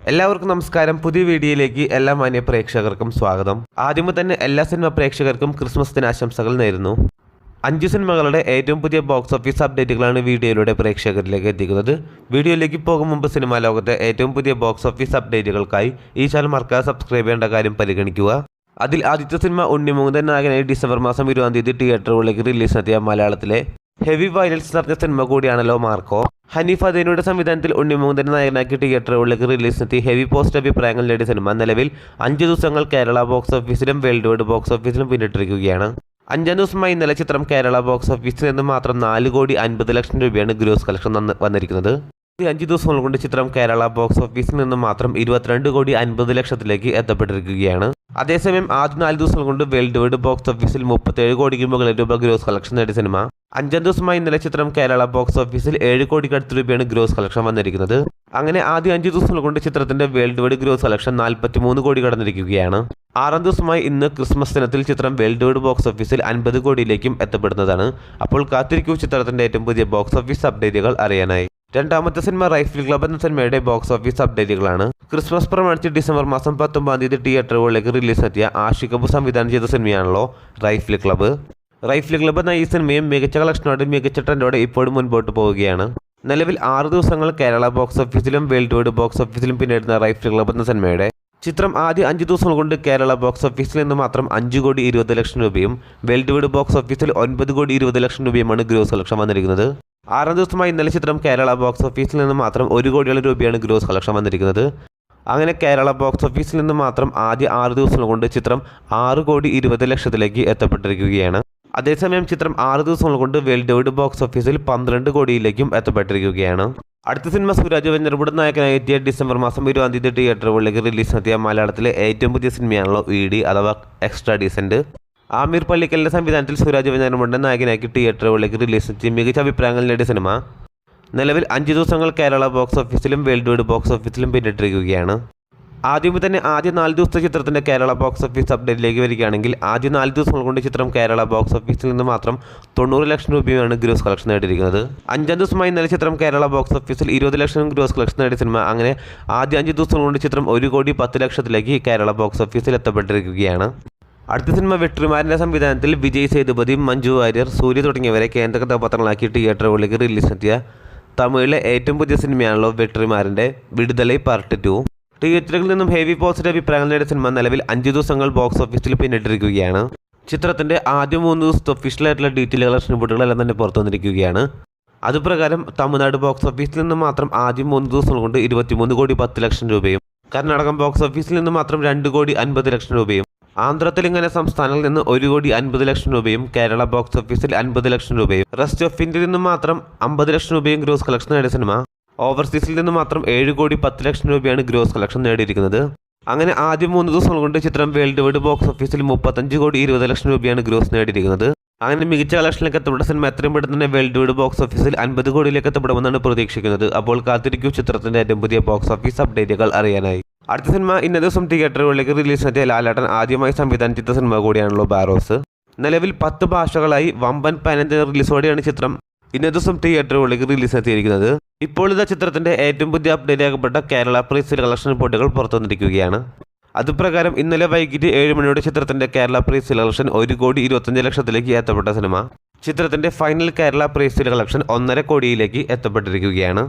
എല്ലാവർക്കും നമസ്കാരം. പുതിയ വീഡിയോയിലേക്ക് എല്ലാ മാന്യ പ്രേക്ഷകർക്കും സ്വാഗതം. ആദ്യമേ തന്നെ എല്ലാ സിനിമ പ്രേക്ഷകർക്കും ക്രിസ്മസ് ദിനാശംസകൾ നേരുന്നു. 5 സിനിമകളുടെ ഏറ്റവും പുതിയ ബോക്സ് ഓഫീസ് അപ്ഡേറ്റുകളാണ് വീഡിയോയിലൂടെ പ്രേക്ഷകരിലേക്ക് എത്തിക്കുന്നത്. വീഡിയോയിലേക്ക് പോകും മുമ്പ് സിനിമാ ലോകത്തെ ഏറ്റവും പുതിയ ബോക്സ് ഓഫീസ് അപ്ഡേറ്റുകൾക്കായി ഈ ചാനൽ മറക്കാതെ സബ്സ്ക്രൈബ് ചെയ്യേണ്ട കാര്യം പരിഗണിക്കുക. അതിൽ ആദ്യത്തെ സിനിമ ഉണ്ണിമുകുന്ദൻ നായകനായി ഡിസംബർ മാസം 20-ാം തീയതി തിയേറ്ററുകളിലേക്ക് റിലീസിനെത്തിയ മലയാളത്തിലെ ഹെവി വയലൻസ് നിറഞ്ഞ സിനിമ കൂടിയാണല്ലോ മാർക്കോ. ഹനീഫ് അദേനയുടെ സംവിധാനത്തിൽ ഉണ്ണിമുകുന്ദൻ നായകനാക്കി തിയേറ്ററുകളിലേക്ക് റിലീസിനെത്തി ഹെവി പോസ്റ്റ് അഭിപ്രായങ്ങൾ നേടിയ സിനിമ നിലവിൽ 5 ദിവസങ്ങൾ കേരള ബോക്സ് ഓഫീസിലും വേൾഡ് വൈഡ് ബോക്സ് ഓഫീസിലും പിന്നിട്ടിരിക്കുകയാണ്. 5-ാം ദിവസമായി ഇന്നലെ ചിത്രം കേരള ബോക്സ് ഓഫീസിൽ നിന്ന് മാത്രം 4,50,00,000 രൂപയാണ് ഗ്രോസ് കളക്ഷൻ വന്നിരിക്കുന്നത്. 5 ദിവസങ്ങൾ കൊണ്ട് ചിത്രം കേരള ബോക്സ് ഓഫീസിൽ നിന്ന് മാത്രം 22,50,00,000 എത്തപ്പെട്ടിരിക്കുകയാണ്. അതേസമയം ആദ്യ 4 ദിവസങ്ങൾ കൊണ്ട് വേൾഡ് വൈഡ് ബോക്സ് ഓഫീസിൽ 37 കോടിക്ക് മുകളിൽ രൂപ ഗ്രോസ് കളക്ഷൻ നേടിയ സിനിമ 5-ാം ദിവസമായി ഇന്നലെ ചിത്രം കേരള ബോക്സ് ഓഫീസിൽ 7 കോടിക്ക് അടുത്ത് രൂപയാണ് ഗ്രോസ് കളക്ഷൻ വന്നിരിക്കുന്നത്. അങ്ങനെ ആദ്യ 5 ദിവസങ്ങൾ കൊണ്ട് ചിത്രത്തിന്റെ വേൾഡ് വൈഡ് ഗ്രോസ് കളക്ഷൻ 43 കോടി കടന്നിരിക്കുകയാണ്. 6-ാം ദിവസമായി ഇന്ന് ക്രിസ്മസ് ദിനത്തിൽ ചിത്രം വേൾഡ് വൈഡ് ബോക്സ് ഓഫീസിൽ 50 കോടിയിലേക്കും എത്തപ്പെടുന്നതാണ്. അപ്പോൾ കാത്തിരിക്കൂ ചിത്രത്തിന്റെ ഏറ്റവും പുതിയ ബോക്സ് ഓഫീസ് അപ്ഡേറ്റുകൾ അറിയാനായി. രണ്ടാമത്തെ സിനിമ റൈഫിൾ ക്ലബ് എന്ന സിനിമയുടെ ബോക്സ് ഓഫീസ് അപ്ഡേറ്റുകളാണ്. ക്രിസ്മസ് പ്രമാണിച്ച് ഡിസംബർ മാസം 19-ാം തീയതി തിയേറ്ററുകളിലേക്ക് റിലീസിനെത്തിയ ആഷിഖ് കപൂർ സംവിധാനം ചെയ്ത സിനിമയാണല്ലോ റൈഫിൾ ക്ലബ്. റൈഫിൾ ക്ലബ് എന്ന ഈ സിനിമയും മികച്ച കളക്ഷനോടെ മികച്ച ട്രെൻഡോടെ ഇപ്പോഴും മുൻപോട്ട് പോവുകയാണ്. നിലവിൽ 6 ദിവസങ്ങൾ കേരള ബോക്സ് ഓഫീസിലും വേൾഡ് വൈഡ് ബോക്സ് ഓഫീസിലും പിന്നിടുന്ന റൈഫിൾ ക്ലബ് എന്ന സിനിമയുടെ ചിത്രം ആദ്യ 5 ദിവസങ്ങൾ കൊണ്ട് കേരള ബോക്സ് ഓഫീസിൽ നിന്ന് മാത്രം 5,20,00,000 രൂപയും വേൾഡ് വൈഡ് ബോക്സ് ഓഫീസിൽ 9,20,00,000 രൂപയുമാണ് ഗ്രോസ് കളക്ഷൻ വന്നിരിക്കുന്നത്. 6-ാം ദിവസമായി ഇന്നലെ ചിത്രം കേരള ബോക്സ് ഓഫീസിൽ നിന്ന് മാത്രം 1 കോടിയോളം രൂപയാണ് ഗ്രോസ് കളക്ഷൻ വന്നിരിക്കുന്നത്. അങ്ങനെ കേരള ബോക്സ് ഓഫീസിൽ നിന്ന് മാത്രം ആദ്യ 6 ദിവസങ്ങൾ കൊണ്ട് ചിത്രം 6,20,00,000 എത്തപ്പെട്ടിരിക്കുകയാണ്. അതേസമയം ചിത്രം 6 ദിവസങ്ങൾ കൊണ്ട് വേൾഡ് വൈഡ് ബോക്സ് ഓഫീസിൽ 12 കോടിയിലേക്കും എത്തപ്പെട്ടിരിക്കുകയാണ്. അടുത്ത സിനിമ സുരാജ് വെഞ്ഞാറമൂട് നായകനായി എത്തിയ ഡിസംബർ മാസം 20-ാം തീയതി തിയേറ്ററുകളിലേക്ക് റിലീസിനെത്തിയ മലയാളത്തിലെ ഏറ്റവും പുതിയ സിനിമയാണല്ലോ ED അഥവാ എക്സ്ട്രാ ഡീസന്റ്. ആമിർ പള്ളിക്കലിന്റെ സംവിധാനത്തിൽ സുരാജ് വെഞ്ഞാറമൂടിനെ നായകനാക്കി തിയേറ്ററുകളിലേക്ക് റിലീസിനെത്തി മികച്ച അഭിപ്രായങ്ങൾ നേടിയ സിനിമ നിലവിൽ 5 ദിവസങ്ങൾ കേരള ബോക്സ് ഓഫീസിലും വേൾഡ് വൈഡ് ബോക്സ് ഓഫീസിലും പിന്നിട്ടിരിക്കുകയാണ്. ആദ്യമേ തന്നെ ആദ്യ 4 ദിവസത്തെ ചിത്രത്തിന്റെ കേരള ബോക്സ് ഓഫീസ് അപ്ഡേറ്റിലേക്ക് വരികയാണെങ്കിൽ ആദ്യ 4 ദിവസങ്ങൾ കൊണ്ട് ചിത്രം കേരള ബോക്സ് ഓഫീസിൽ നിന്ന് മാത്രം 90 ലക്ഷം രൂപയാണ് ഗ്രോസ് കളക്ഷൻ നേടിയിരിക്കുന്നത്. 5-ാം ദിവസമായി ഇന്നലെ ചിത്രം കേരള ബോക്സ് ഓഫീസിൽ 20 ലക്ഷം ഗ്രോസ് കളക്ഷൻ നേടിയ സിനിമ അങ്ങനെ ആദ്യ 5 ദിവസങ്ങൾ കൊണ്ട് ചിത്രം 1,10,00,000 കേരള ബോക്സ് ഓഫീസിൽ എത്തപ്പെട്ടിരിക്കുകയാണ്. അടുത്ത സിനിമ വെട്രിമാരൻ്റെ സംവിധാനത്തിൽ വിജയ് സേതുപതി, മഞ്ജു വാര്യർ, സൂര്യ തുടങ്ങിയവരെ കേന്ദ്ര കഥാപാത്രങ്ങളാക്കി തിയേറ്ററുകളിലേക്ക് റിലീസിനെത്തിയ തമിഴിലെ ഏറ്റവും പുതിയ സിനിമയാണല്ലോ വെട്രിമാരൻ്റെ വിടുതലൈ പാർട്ട് 2. തിയേറ്ററുകളിൽ നിന്നും ഹെവി പോസിറ്റീവ് അഭിപ്രായങ്ങൾ നേടിയ സിനിമ നിലവിൽ 5 ദിവസങ്ങൾ ബോക്സ് ഓഫീസിൽ പിന്നിട്ടിരിക്കുകയാണ്. ചിത്രത്തിന്റെ ആദ്യ 3 ദിവസത്തെ ഒഫീഷ്യലായിട്ടുള്ള ഡീറ്റെയിൽ കളക്ഷൻ റിപ്പോർട്ടുകളെല്ലാം തന്നെ പുറത്തു വന്നിരിക്കുകയാണ്. അതുപ്രകാരം തമിഴ്നാട് ബോക്സ് ഓഫീസിൽ നിന്ന് മാത്രം ആദ്യം 3 ദിവസങ്ങൾ കൊണ്ട് 23,10,00,000 രൂപയും കർണാടകം ബോക്സ് ഓഫീസിൽ നിന്ന് മാത്രം 2,50,00,000 രൂപയും ആന്ധ്ര തെലങ്കാന സംസ്ഥാനങ്ങളിൽ നിന്ന് 1,50,00,000 രൂപയും കേരള ബോക്സ് ഓഫീസിൽ 50,00,000 രൂപയും റെസ്റ്റ് ഓഫ് ഇന്ത്യയിൽ നിന്ന് മാത്രം 50,00,000 രൂപയും ഗ്രോസ് കളക്ഷൻ നേടിയ സിനിമ ഓവർസീസിൽ നിന്ന് മാത്രം 7,10,00,000 രൂപയാണ് ഗ്രോസ് കളക്ഷൻ നേടിയിരിക്കുന്നത്. അങ്ങനെ ആദ്യം 3 ദിവസങ്ങൾ കൊണ്ട് ചിത്രം വേൾഡ് വൈഡ് ബോക്സ് ഓഫീസിൽ 35,20,00,000 രൂപയാണ് ഗ്രോസ് നേടിയിരിക്കുന്നത്. അങ്ങനെ മികച്ച കളക്ഷനിലേക്ക് എത്തപ്പെട്ട സിനിമ എത്രയും പെട്ടെന്ന് തന്നെ വേൾഡ് വൈഡ് ബോക്സ് ഓഫീസിൽ 50 കോടിയിലേക്ക് എത്തപ്പെടുമെന്നാണ് പ്രതീക്ഷിക്കുന്നത്. അപ്പോൾ കാത്തിരിക്കൂ ചിത്രത്തിന്റെ ഏറ്റവും പുതിയ ബോക്സ് ഓഫീസ് അപ്ഡേറ്റുകൾ അറിയാനായി. അടുത്ത സിനിമ ഇന്നേ ദിവസം തിയേറ്ററുകളിലേക്ക് റിലീസിനെത്തിയ ലാലേട്ടൻ ആദ്യമായി സംവിധാനം ചെയ്ത സിനിമ കൂടിയാണല്ലോ ബാരോസ്. നിലവിൽ 10 ഭാഷകളായി വമ്പൻ പാൻ-ഇന്ത്യ റിലീസോടെയാണ് ചിത്രം ഇന്നേ ദിവസം തിയേറ്ററുകളിലേക്ക് റിലീസിനെത്തിയിരിക്കുന്നത്. ഇപ്പോൾ ഇതാ ചിത്രത്തിന്റെ ഏറ്റവും പുതിയ അപ്ഡേറ്റ് ആക്കപ്പെട്ട കേരള പ്രീ-സെയിൽ കളക്ഷൻ റിപ്പോർട്ടുകൾ പുറത്തു വന്നിരിക്കുകയാണ്. അതുപ്രകാരം ഇന്നലെ വൈകിട്ട് 7 മണിയോടെ ചിത്രത്തിന്റെ കേരള പ്രീ-സെയിൽ കളക്ഷൻ 1,25,00,000 എത്തപ്പെട്ട സിനിമ ചിത്രത്തിന്റെ ഫൈനൽ കേരള പ്രീ-സെയിൽ കളക്ഷൻ 1.5 കോടിയിലേക്ക് എത്തപ്പെട്ടിരിക്കുകയാണ്.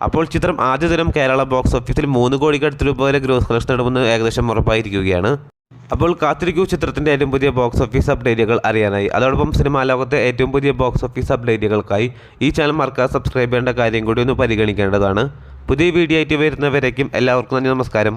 അപ്പോൾ ചിത്രം ആദ്യ ദിനം കേരള ബോക്സ് ഓഫീസിൽ 3 കോടിക്ക് അടുത്ത് രൂപ വരെ ഗ്രോസ് കളക്ഷൻ നേടുമെന്ന് ഏകദേശം ഉറപ്പായിരിക്കുകയാണ്. അപ്പോൾ കാത്തിരിക്കൂ ചിത്രത്തിന്റെ ഏറ്റവും പുതിയ ബോക്സ് ഓഫീസ് അപ്ഡേറ്റുകൾ അറിയാനായി. അതോടൊപ്പം സിനിമാ ലോകത്തെ ഏറ്റവും പുതിയ ബോക്സ് ഓഫീസ് അപ്ഡേറ്റുകൾക്കായി ഈ ചാനൽ മറക്കാതെ സബ്സ്ക്രൈബ് ചെയ്യേണ്ട കാര്യം കൂടി ഒന്ന് പരിഗണിക്കേണ്ടതാണ്. പുതിയ വീഡിയോ ആയിട്ട് വരുന്നവരേക്കും എല്ലാവർക്കും നന്ദി, നമസ്കാരം.